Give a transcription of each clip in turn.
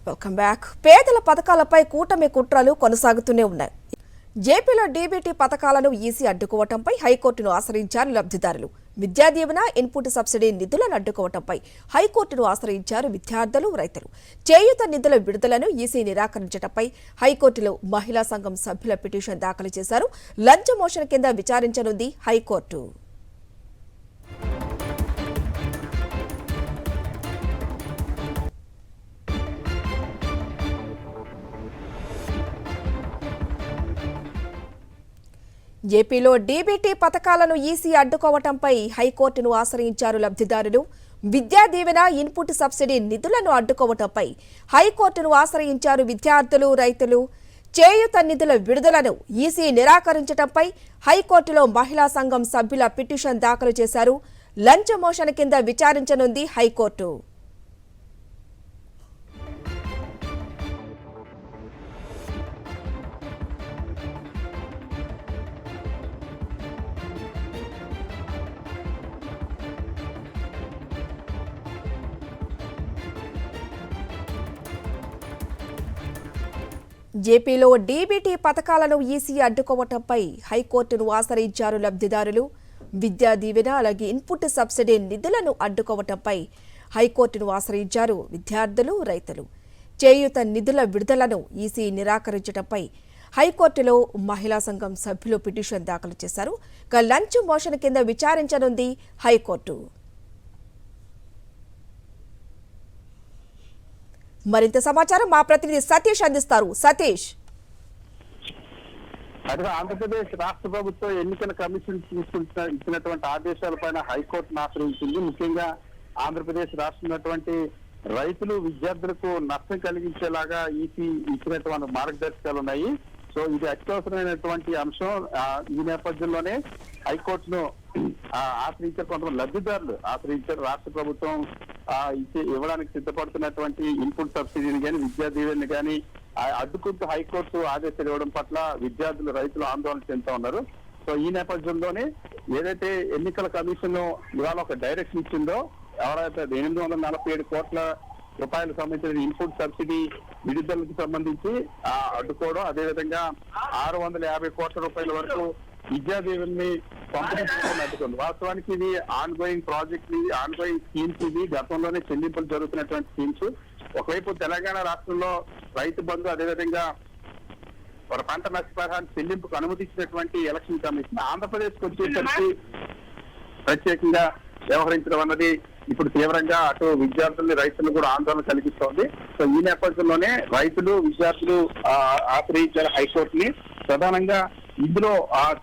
Welcome back. పేదల పథకాలపై కూటమి కుట్రలు కొనసాగుతూనే ఉన్నాయి. జేపీలో డీబీటీ పథకాలను ఈసీ అడ్డుకోవడంపై హైకోర్టును ఆశ్రయించారు లబ్ధిదారులు. విద్యా దీవెన, ఇన్పుట్ సబ్సిడీ నిధులను అడ్డుకోవడంపై హైకోర్టును ఆశ్రయించారు విద్యార్థులు, రైతులు. చేయూత నిధుల విడుదలను ఈసీ నిరాకరించడంపై హైకోర్టులో మహిళా సంఘం సభ్యుల పిటిషన్ దాఖలు చేశారు. లంచ మోషన్ కింద విచారించనుంది హైకోర్టు. ఏపీలో డీబీటీ పథకాలను ఈసీ అడ్డుకోవడంపై హైకోర్టును ఆశ్రయించారు లబ్ధిదారులు. విద్యా దీవెన, ఇన్పుట్ సబ్సిడీ నిధులను అడ్డుకోవడంపై హైకోర్టును ఆశ్రయించారు విద్యార్థులు, రైతులు. చేయూత నిధుల విడుదలను ఈసీ నిరాకరించడంపై హైకోర్టులో మహిళా సంఘం సభ్యుల పిటిషన్ దాఖలు చేశారు. లంచ మోషన్ కింద విచారించనుంది హైకోర్టు. ఏపీలో డీబీటీ పథకాలను ఈసీ అడ్డుకోవడంపై హైకోర్టును ఆశ్రయించారు లబ్ధిదారులు. విద్యా దీవెన, అలాగే ఇన్పుట్ సబ్సిడీ నిధులను అడ్డుకోవడంపై హైకోర్టును ఆశ్రయించారు విద్యార్థులు, రైతులు. చేయూత నిధుల విడుదలను ఈసీ నిరాకరించడంపై హైకోర్టులో మహిళా సంఘం సభ్యులు పిటిషన్ దాఖలు చేశారు. లంచ్ మోషన్ కింద విచారించనుంది హైకోర్టు. మరింత సమాచారం మా ప్రతినిధి సతీష్ అందిస్తారు. సతీష్, ఆంధ్రప్రదేశ్ రాష్ట్ర ప్రభుత్వం ఎన్నికల కమిషన్ ఇచ్చినటువంటి ఆదేశాలపైన హైకోర్టును ఆశ్రయించింది. ముఖ్యంగా ఆంధ్రప్రదేశ్ రాష్ట్రం రైతులు, విద్యార్థులకు నష్టం కలిగించేలాగా ఈసీ ఇచ్చినటువంటి మార్గదర్శకాలు ఉన్నాయి. సో ఇది అత్యవసరమైనటువంటి అంశం. ఈ నేపథ్యంలోనే హైకోర్టును ఆశ్రయించారు. కొంతమంది లబ్ధిదారులు ఆశ్రయించారు. రాష్ట్ర ప్రభుత్వం ఇవ్వడానికి సిద్ధపడుతున్నటువంటి ఇన్పుట్ సబ్సిడీని కానీ, విద్యా దీవెని కానీ అడ్డుకుంటూ హైకోర్టు ఆదేశాలు ఇవ్వడం పట్ల విద్యార్థులు, రైతులు ఆందోళన చెందుతూ ఉన్నారు. సో ఈ నేపథ్యంలోనే ఏదైతే ఎన్నికల కమిషన్ ఇవాళ ఒక డైరెక్షన్ ఇచ్చిందో, ఎవరైతే 847 కోట్ల రూపాయలకు సంబంధించిన ఇన్పుట్ సబ్సిడీ విడుదలకు సంబంధించి అడ్డుకోవడం, అదేవిధంగా 650 కోట్ల రూపాయల వరకు విద్యా దీవెని పంపిణీ అడ్డుకుంది. వాస్తవానికి ఇది ఆన్ గోయింగ్ ప్రాజెక్ట్, ఇది ఆన్ గోయింగ్ స్కీమ్స్. ఇది గతంలోనే చెల్లింపులు జరుగుతున్నటువంటి స్కీమ్స్. ఒకవైపు తెలంగాణ రాష్ట్రంలో రైతు బంధు, అదేవిధంగా పంట నష్టపరిహారం చెల్లింపుకు అనుమతించినటువంటి ఎలక్షన్ కమిషన్ ఆంధ్రప్రదేశ్ వచ్చేసరికి ప్రత్యేకంగా వ్యవహరించడం అన్నది ఇప్పుడు తీవ్రంగా అటు విద్యార్థుల్ని, రైతులను కూడా ఆందోళన కలిగిస్తోంది. సో ఈ నేపథ్యంలోనే రైతులు, విద్యార్థులు ఆశ్రయించారు హైకోర్టుని. ప్రధానంగా ఇందులో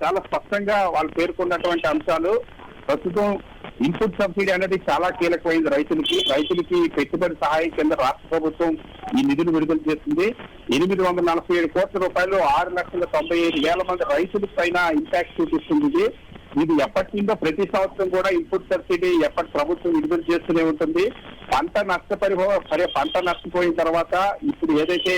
చాలా స్పష్టంగా వాళ్ళు పేర్కొన్నటువంటి అంశాలు, ప్రస్తుతం ఇన్పుట్ సబ్సిడీ అనేది చాలా కీలకమైంది రైతులకి పెట్టుబడి సహాయం కింద రాష్ట్ర ప్రభుత్వం ఈ నిధులు విడుదల చేస్తుంది. 847 కోట్ల రూపాయలు 6,95,000 మంది రైతుల పైన ఇంపాక్ట్ చూపిస్తుంది. ఇది ఎప్పటి నుండో ప్రతి సంవత్సరం కూడా ఇన్పుట్ సబ్సిడీ ఎప్పటి ప్రభుత్వం విడుదల చేస్తూనే ఉంటుంది. పంట నష్టపోయిన తర్వాత ఇప్పుడు ఏదైతే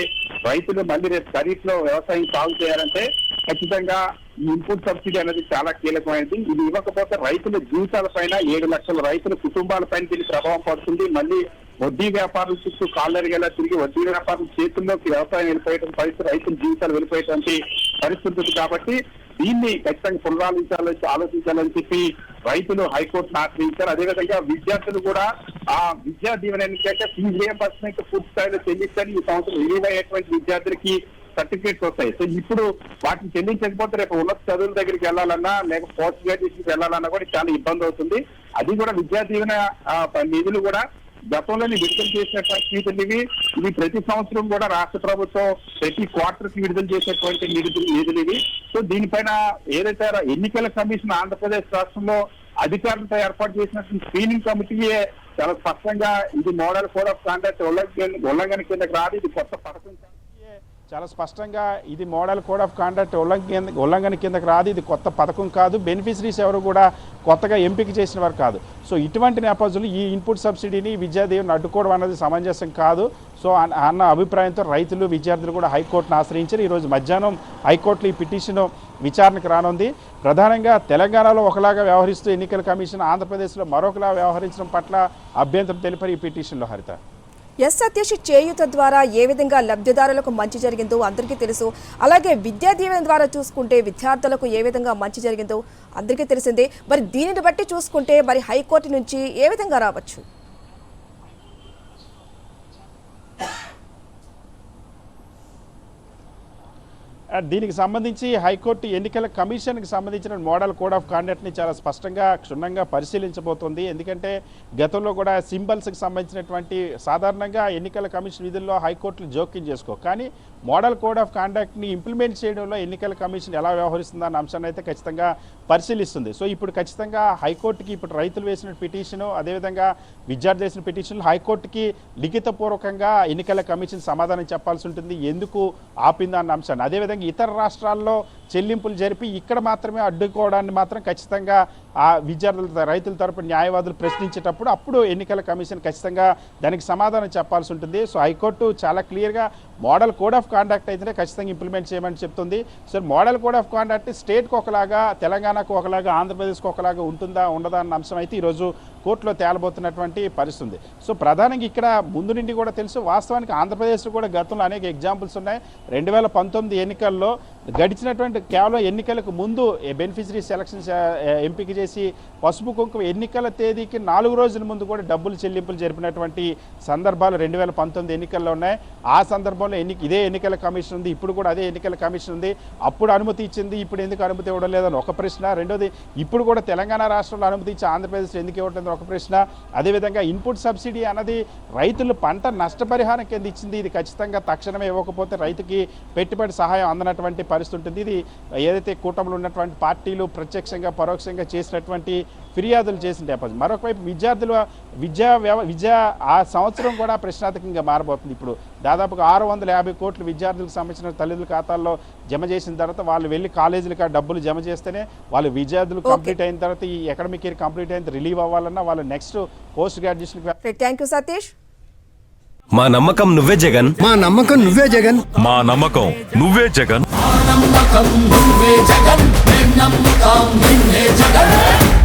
రైతులు మళ్ళీ రేపు ఖరీఫ్ లో వ్యవసాయం సాగు చేయాలంటే ఖచ్చితంగా ఈ ఇన్పుట్ సబ్సిడీ అనేది చాలా కీలకమైనది. ఇది ఇవ్వకపోతే రైతుల జీవితాల పైన 7 లక్షల రైతుల కుటుంబాల పైన దీని ప్రభావం పడుతుంది. మళ్ళీ వడ్డీ వ్యాపారుల చుట్టూ కాళ్ళరిగేలా తిరిగి వడ్డీ వ్యాపారుల చేతుల్లోకి వ్యవసాయం వెళ్ళిపోయడం పరిస్థితి, రైతుల జీవితాలు వెళ్ళిపోయేటువంటి పరిస్థితి ఉంటుంది. కాబట్టి దీన్ని ఖచ్చితంగా ఆలోచించాలని చెప్పి రైతులు హైకోర్టును ఆశ్రయించారు. అదేవిధంగా విద్యార్థులు కూడా విద్యా దీవెన ఫీజు రియంబర్స్మెంట్ పూర్తి స్థాయిలో చెల్లిస్తారు. ఈ సంవత్సరం రిలీవ్ అయ్యేటువంటి విద్యార్థులకి సర్టిఫికేట్స్ వస్తాయి. సో ఇప్పుడు వాటిని చెల్లించకపోతే రేపు ఉన్నత చదువుల దగ్గరికి వెళ్ళాలన్నా, లేక పోస్ట్ గ్రాడ్యుయేషన్కి వెళ్ళాలన్నా కూడా చాలా ఇబ్బంది అవుతుంది. అది కూడా విద్యా దీవెన నిధులు కూడా గతంలోనే విడుదల చేసినటువంటి నిధులు ఇవి ప్రతి సంవత్సరం కూడా రాష్ట్ర ప్రభుత్వం ప్రతి క్వార్టర్ కి విడుదల చేసేటువంటి నిధులు ఇవి. సో దీనిపైన ఏదైతే ఎన్నికల కమిషన్ ఆంధ్రప్రదేశ్ రాష్ట్రంలో అధికారులతో ఏర్పాటు చేసినటువంటి స్క్రీనింగ్ కమిటీయే చాలా స్పష్టంగా ఇది మోడల్ కోడ్ ఆఫ్ కాండక్ట్ ఉల్లంఘన కిందకి రాదు, ఇది కొత్త పథకం చాలా స్పష్టంగా ఇది మోడల్ కోడ్ ఆఫ్ కాండక్ట్ ఉల్లంఘన కిందకి రాదు, ఇది కొత్త పథకం కాదు, బెనిఫిషరీస్ ఎవరు కూడా కొత్తగా ఎంపిక చేసిన వారు కాదు. సో ఇటువంటి నేపథ్యంలో ఈ ఇన్పుట్ సబ్సిడీని విద్యాదీవెని అడ్డుకోవడం అనేది సమంజసం కాదు. సో అన్న అభిప్రాయంతో రైతులు, విద్యార్థులు కూడా హైకోర్టును ఆశ్రయించారు. ఈరోజు మధ్యాహ్నం హైకోర్టులో ఈ పిటిషన్ విచారణకు రానుంది. ప్రధానంగా తెలంగాణలో ఒకలాగా వ్యవహరిస్తూ ఎన్నికల కమిషన్ ఆంధ్రప్రదేశ్లో మరొకలా వ్యవహరించడం పట్ల అభ్యంతరం తెలిపారు ఈ పిటిషన్లో. హరిత. ఎస్ సతీష్, చేయూత ద్వారా ఏ విధంగా లబ్ధిదారులకు మంచి జరిగిందో అందరికీ తెలుసు. అలాగే విద్యా దీవెన ద్వారా చూసుకుంటే విద్యార్థులకు ఏ విధంగా మంచి జరిగిందో అందరికీ తెలిసిందే. మరి దీనిని బట్టి చూసుకుంటే మరి హైకోర్టు నుంచి ఏ విధంగా రావచ్చు? దీనికి సంబంధించి హైకోర్టు ఎన్నికల కమిషన్కి సంబంధించిన మోడల్ కోడ్ ఆఫ్ కాండక్ట్ని చాలా స్పష్టంగా క్షుణ్ణంగా పరిశీలించబోతోంది. ఎందుకంటే గతంలో కూడా సింబల్స్కి సంబంధించినటువంటి సాధారణంగా ఎన్నికల కమిషన్ విధుల్లో హైకోర్టులు జోక్యం చేసుకో, కానీ మోడల్ కోడ్ ఆఫ్ కాండక్ట్ని ఇంప్లిమెంట్ చేయడంలో ఎన్నికల కమిషన్ ఎలా వ్యవహరిస్తుందన్న అంశాన్ని అయితే ఖచ్చితంగా పరిశీలిస్తుంది. సో ఇప్పుడు ఖచ్చితంగా హైకోర్టుకి ఇప్పుడు రైతులు వేసిన పిటిషను, అదేవిధంగా విద్యార్థి వేసిన పిటిషన్లు హైకోర్టుకి లిఖితపూర్వకంగా ఎన్నికల కమిషన్ సమాధానం చెప్పాల్సి ఉంటుంది, ఎందుకు ఆపిందా అన్న అంశాన్ని. అదేవిధంగా ఇతర రాష్ట్రాల్లో చెల్లింపులు జరిపి ఇక్కడ మాత్రమే అడ్డుకోవడాన్ని మాత్రం ఖచ్చితంగా ఆ విద్యార్థుల రైతుల తరపున న్యాయవాదులు ప్రశ్నించేటప్పుడు అప్పుడు ఎన్నికల కమిషన్ ఖచ్చితంగా దానికి సమాధానం చెప్పాల్సి ఉంటుంది. సో హైకోర్టు చాలా క్లియర్గా మోడల్ కోడ్ ఆఫ్ కాండక్ట్ అయితేనే ఖచ్చితంగా ఇంప్లిమెంట్ చేయమని చెప్తుంది. So model code of conduct స్టేట్కి ఒకలాగా, తెలంగాణకు ఒకలాగా, ఆంధ్రప్రదేశ్కి ఒకలాగా ఉంటుందా ఉండదా అన్న అంశం అయితే ఈరోజు కోర్టులో తేలబోతున్నటువంటి పరిస్థితి. సో ప్రధానంగా ఇక్కడ ముందు నుండి కూడా తెలుసు, వాస్తవానికి ఆంధ్రప్రదేశ్లో కూడా గతంలో అనేక ఎగ్జాంపుల్స్ ఉన్నాయి. 2019 ఎన్నికల్లో గడిచినటువంటి కేవలం ఎన్నికలకు ముందు బెనిఫిషరీ సెలక్షన్స్ ఎంపిక చేసి పసుపు కుంకుమ ఎన్నికల తేదీకి 4 రోజుల ముందు కూడా డబ్బులు చెల్లింపులు జరిపినటువంటి సందర్భాలు 2019 ఎన్నికల్లో ఉన్నాయి. ఆ సందర్భంలో ఇదే ఎన్నికల కమిషన్ ఉంది, ఇప్పుడు కూడా అదే ఎన్నికల కమిషన్ ఉంది. అప్పుడు అనుమతి ఇచ్చింది, ఇప్పుడు ఎందుకు అనుమతి ఇవ్వడం లేదని ఒక ప్రశ్న. రెండోది, ఇప్పుడు కూడా తెలంగాణ రాష్ట్రంలో అనుమతి ఇచ్చి ఆంధ్రప్రదేశ్లో ఎందుకు ఇవ్వట్లేదు ఒక ప్రశ్న. అదేవిధంగా ఇన్పుట్ సబ్సిడీ అన్నది రైతులు పంట నష్టపరిహారం కింద ఇచ్చింది, ఇది ఖచ్చితంగా తక్షణమే ఇవ్వకపోతే రైతుకి పెట్టుబడి సహాయం అందనటువంటి పరిస్థితి ఉంటుంది. ఇది ఏదైతే కూటమిలో ఉన్నటువంటి పార్టీలు ప్రత్యక్షంగా పరోక్షంగా చేసినటువంటి ఫిర్యాదులు చేసిన నేపథ్యం. మరొకవైపు విద్యా ఆ సంవత్సరం కూడా ప్రశ్నార్థకంగా మారబోతుంది. ఇప్పుడు దాదాపుగా 650 కోట్లు విద్యార్థులకు సంబంధించిన తల్లిదండ్రుల ఖాతాల్లో జమ చేసిన తర్వాత వాళ్ళు వెళ్ళి కాలేజీలకు ఆ డబ్బులు జమ చేస్తేనే వాళ్ళు విద్యార్థులు కంప్లీట్ అయిన తర్వాత ఈ అకాడమిక్ ఇయర్ కంప్లీట్ అయిన రిలీవ్ అవ్వాలన్నా వాళ్ళు next post graduation. Thank you Satish. మా నమ్మకం నువ్వే జగన్, మా నమ్మకం నువ్వే జగన్, మా నమ్మకం నువ్వే జగన్, నమ్మకం నువ్వే జగన్, నమ్మకం నిన్నే జగన్.